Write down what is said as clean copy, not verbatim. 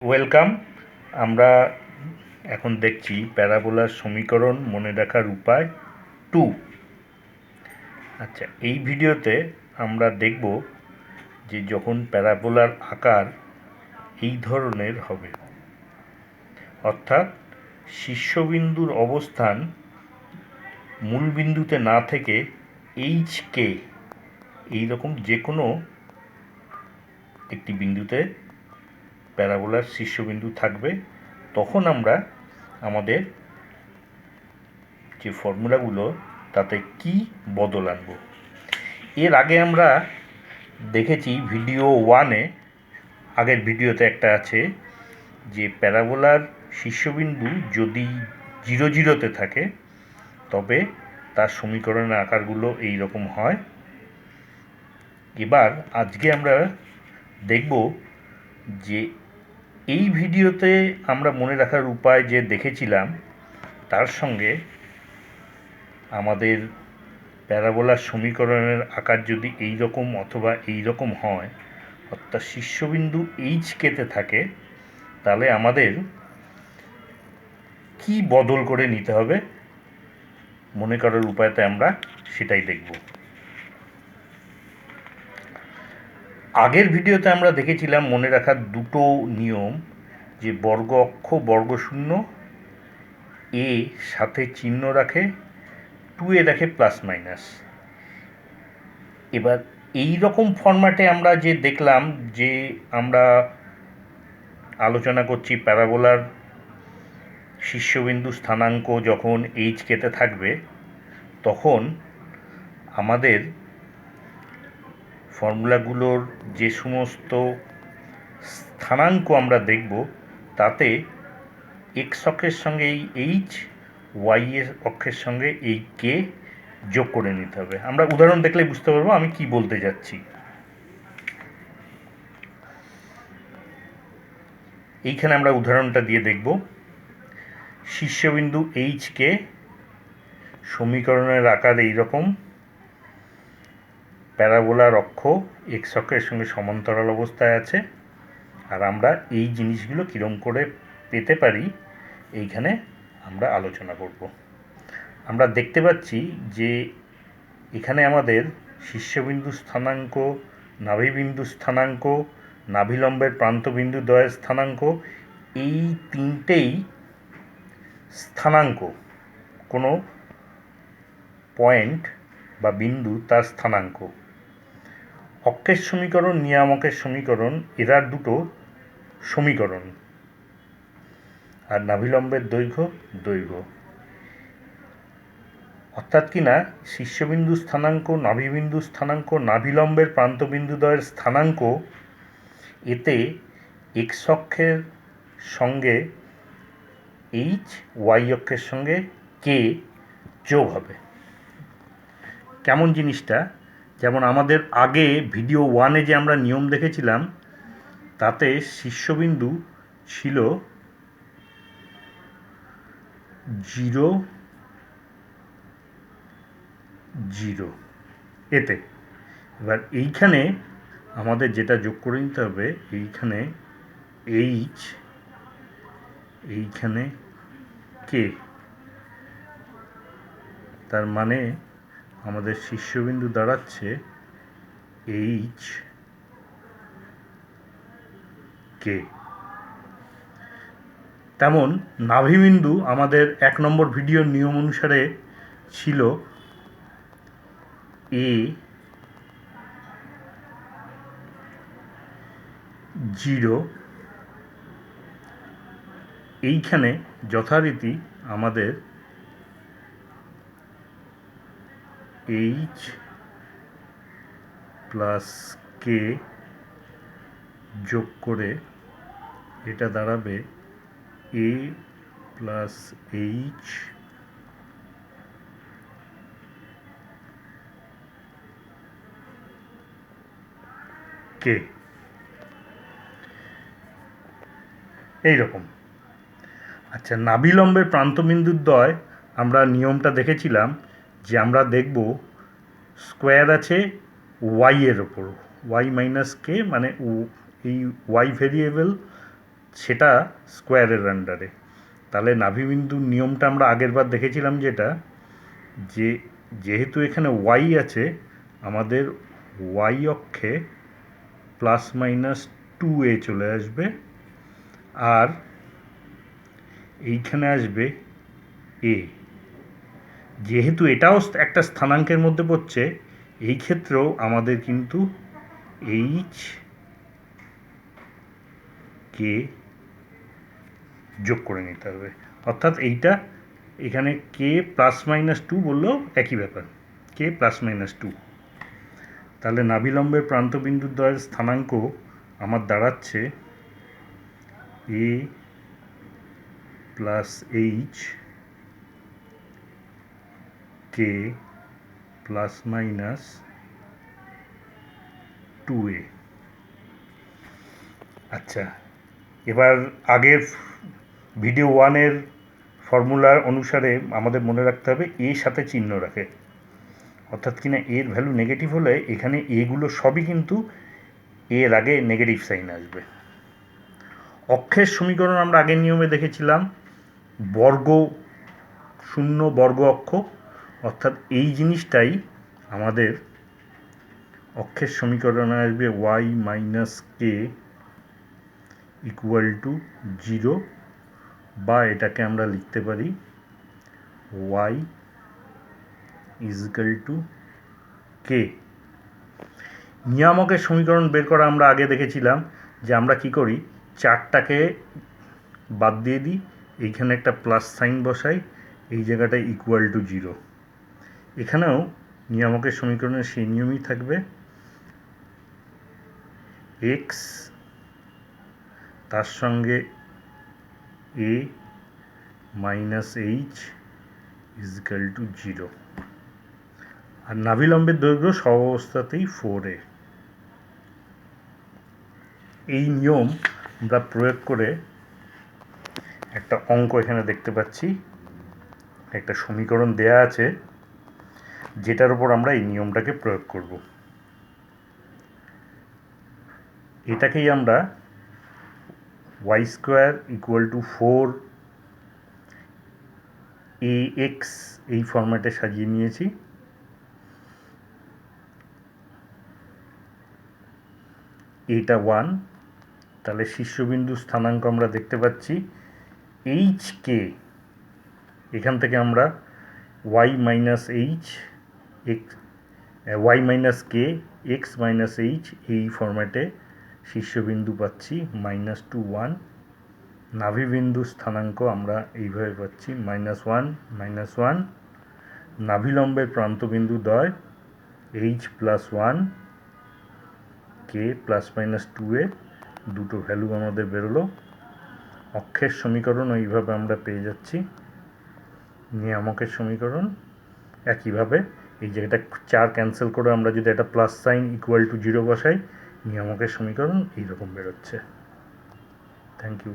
Welcome. আমরা এখন দেখছি প্যারাবোলার সমীকরণ মনে রাখার উপায় 2। আচ্ছা, এই ভিডিওতে আমরা দেখব যে যখন প্যারাবোলার আকার এই ধরনের হবে, অর্থাৎ শীর্ষবিন্দুর অবস্থান মূলবিন্দুতে না থেকে এইচকে এইরকম যে কোনো একটি বিন্দুতে প্যারাবোলার শীর্ষবিন্দু থাকবে, তখন আমরা আমাদের যে ফর্মুলাগুলো তাতে কি বদল আনব। এর আগে আমরা দেখেছি ভিডিও 1-এ, আগের ভিডিওতে একটা আছে যে প্যারাবোলার শীর্ষবিন্দু যদি 0-0-তে থাকে তবে তার সমীকরণের আকারগুলো এই রকম হয়। এবার আজকে আমরা দেখব যে এই ভিডিওতে আমরা মনে রাখার উপায় যে দেখেছিলাম তার সঙ্গে আমাদের প্যারাবোলার সমীকরণের আকার যদি এই রকম অথবা এই রকম হয়, অর্থাৎ শীর্ষবিন্দু এইচকেতে থাকে, তাহলে আমাদের কি বদল করে নিতে হবে মনে করার উপায়তে আমরা সেটাই দেখব। আগের ভিডিওতে আমরা দেখেছিলাম মনে রাখার দুটো নিয়ম, যে বর্গ অক্ষ বর্গশূন্য, এ সাথে চিহ্ন রাখে, 2 রাখে প্লাস মাইনাস। এবার এই রকম ফরম্যাটে আমরা যে দেখলাম যে আমরা আলোচনা করছি প্যারাবোলার শীর্ষবিন্দু স্থানাঙ্ক যখন এইচকেতে থাকবে, তখন আমাদের ফর্মুলাগুলোর যে সমস্ত স্থানাঙ্ক আমরা দেখব তাতে এক্স অক্ষের সঙ্গে এই এইচ, ওয়াই এর অক্ষের সঙ্গে এই কে যোগ করে নিতে হবে। আমরা উদাহরণ দেখলে বুঝতে পারবো আমি কি বলতে যাচ্ছি। এইখানে আমরা উদাহরণটা দিয়ে দেখব। শীর্ষবিন্দু এইচকে সমীকরণের আকার এইরকম, প্যারাবোলার অক্ষ এক্স অক্ষের সঙ্গে সমান্তরাল অবস্থায় আছে, আর আমরা এই জিনিসগুলো কীরকম করে পেতে পারি এইখানে আমরা আলোচনা করব। আমরা দেখতে পাচ্ছি যে এখানে আমাদের শীর্ষবিন্দু স্থানাঙ্ক, নাভিবিন্দু স্থানাঙ্ক, নাভিলম্বের প্রান্তবিন্দু দ্বয়ের স্থানাঙ্ক, এই তিনটেই স্থানাঙ্ক, কোনো পয়েন্ট বা বিন্দু তার স্থানাঙ্ক। অক্ষের সমীকরণ, নিয়ামকের সমীকরণ, এরা দুটো সমীকরণ, আর নাভিলম্বের দৈর্ঘ্য, অর্থাৎ কিনা শীর্ষবিন্দু স্থানাঙ্ক, নাভিবিন্দু স্থানাঙ্ক, নাভিলম্বের প্রান্তবিন্দুদ্বয়ের স্থানাঙ্ক, এতে এক্স অক্ষের সঙ্গে এইচ, ওয়াই অক্ষের সঙ্গে কে যোগ হবে। কেমন জিনিসটা? যেমন আমাদের আগে ভিডিও 1-এ যে আমরা নিয়ম দেখেছিলাম তাতে শীর্ষবিন্দু ছিল 0-0 এতে। এবার এইখানে আমাদের যেটা যোগ করে নিতে হবে, এইখানে এইচ, এইখানে কে, তার মানে আমাদের শীর্ষবিন্দু দাঁড়াচ্ছে এইচ কে। তেমন নাভিবিন্দু আমাদের 1 নম্বর ভিডিওর নিয়ম অনুসারে ছিল এ 0। এইখানে যথারীতি আমাদের এইচ প্লাস কে যোগ করে এটা দাঁড়াবে এ প্লাস এইচ কে, এইরকম। আচ্ছা, নাভিলম্বের প্রান্তবিন্দুদ্বয় আমরা নিয়মটা দেখেছিলাম যে আমরা দেখব স্কোয়ার আছে ওয়াই এর ওপর, ওয়াই মাইনাস কে, মানে এই ওয়াই ভেরিয়েবল সেটা স্কোয়ারের আন্ডারে। তাহলে নাভিবিন্দুর নিয়মটা আমরা আগের বার দেখেছিলাম যেহেতু এখানে ওয়াই আছে, আমাদের ওয়াই অক্ষে +-2a চলে আসবে, আর এইখানে আসবে এ। যেহেতু এটাও একটা স্থানাঙ্কের মধ্যে পড়ছে, এই ক্ষেত্রেও আমাদের কিন্তু এইচ কে যোগ করে নিতে হবে। অর্থাৎ এইটা এখানে কে +-2 বললেও একই ব্যাপার, কে +-2। তাহলে নাভিলম্বের প্রান্তবিন্দুর দ্বয়ের স্থানাঙ্ক আমার দাঁড়াচ্ছে এ প্লাস এইচ কে +-2a। আচ্ছা, এবার আগের ভিডিও 1-এর ফর্মুলার অনুসারে আমাদের মনে রাখতে হবে এর সাথে চিহ্ন রাখে, অর্থাৎ কিনা এর ভ্যালু নেগেটিভ হলে এখানে এগুলো সবই কিন্তু এর আগে নেগেটিভ সাইন আসবে। অক্ষের সমীকরণ আমরা আগের নিয়মে দেখেছিলাম শূন্য বর্গ অক্ষ, অর্থাৎ এই জিনিসটাই আমাদের অক্ষের সমীকরণে আসবে y - k = 0, বা এটাকে আমরা লিখতে পারি y = k। নিয়ামকের সমীকরণ বের করা আমরা আগে দেখেছিলাম যে আমরা কি করি, 4টাকে বাদ দিয়ে দিই, এইখানে একটা প্লাস সাইন বসাই, এই জায়গাটায় =0। এখানেও নিয়ামকের সমীকরণের সেই নিয়মই থাকবে, x তার সঙ্গে a - h = 0, আর নাভিলম্বের দৈর্ঘ্য সহাবস্থাতেই 4a। এই নিয়ম আমরা প্রয়োগ করে একটা অঙ্ক এখানে দেখতে পাচ্ছি, একটা সমীকরণ দেয়া আছে যেটার উপর আমরা এই নিয়মটাকে প্রয়োগ করব। এটাকেই আমরা y² = 4ax এই ফরম্যাটে সাজিয়ে নিয়েছি। এটা 1, তাহলে শীর্ষবিন্দু স্থানাঙ্ক আমরা দেখতে পাচ্ছি hk। এখান থেকে আমরা y - k x - h এই ফরম্যাটে শীর্ষবিন্দু পাচ্ছি -2 1। নাভিবিন্দু স্থানাঙ্ক আমরা এইভাবে পাচ্ছি -1 -1। নাভিলম্বের প্রান্তবিন্দু দ্বয় h + 1 k +-2a, দুটো ভ্যালু আমাদের বেরোলো। অক্ষের সমীকরণ এইভাবে আমরা পেয়ে যাচ্ছি। নিয়ামকের সমীকরণ একইভাবে এই জায়গাটা 4 ক্যান্সেল করে আমরা যদি একটা প্লাস সাইন =0 বসাই, নিয়ামকের সমীকরণ এইরকম বেরোচ্ছে। Thank you.